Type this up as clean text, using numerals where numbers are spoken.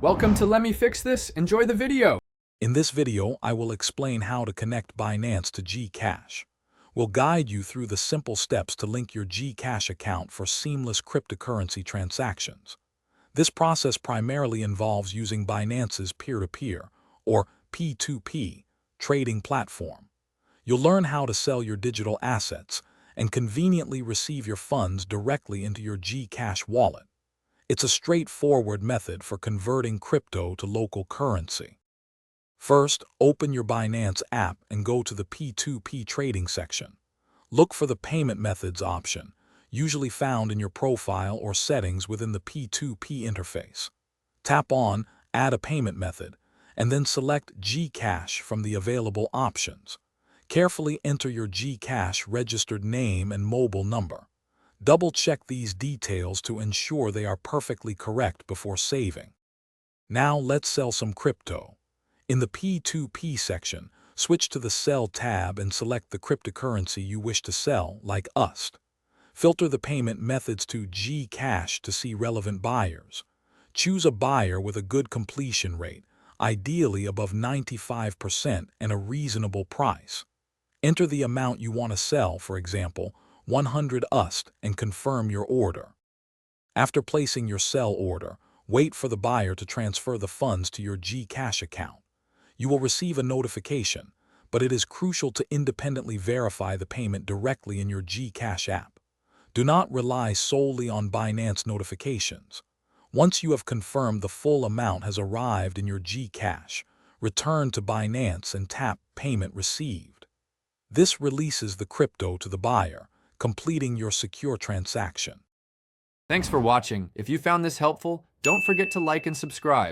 Welcome to Let Me Fix This. Enjoy the video. In this video, I will explain how to connect Binance to GCash. We'll guide you through the simple steps to link your GCash account for seamless cryptocurrency transactions. This process primarily involves using Binance's peer-to-peer, or P2P, trading platform. You'll learn how to sell your digital assets and conveniently receive your funds directly into your GCash wallet. It's a straightforward method for converting crypto to local currency. First, open your Binance app and go to the P2P trading section. Look for the Payment Methods option, usually found in your profile or settings within the P2P interface. Tap on Add a Payment Method, and then select GCash from the available options. Carefully enter your GCash registered name and mobile number. Double-check these details to ensure they are perfectly correct before saving. Now let's sell some crypto. In the P2P section, switch to the Sell tab and select the cryptocurrency you wish to sell, like USD. Filter the payment methods to GCash to see relevant buyers. Choose a buyer with a good completion rate, ideally above 95% and a reasonable price. Enter the amount you want to sell, for example, 100 USD, and confirm your order. After placing your sell order, wait for the buyer to transfer the funds to your GCash account. You will receive a notification, but it is crucial to independently verify the payment directly in your GCash app. Do not rely solely on Binance notifications. Once you have confirmed the full amount has arrived in your GCash, return to Binance and tap Payment Received. This releases the crypto to the buyer, completing your secure transaction. Thanks for watching. If you found this helpful, don't forget to like and subscribe.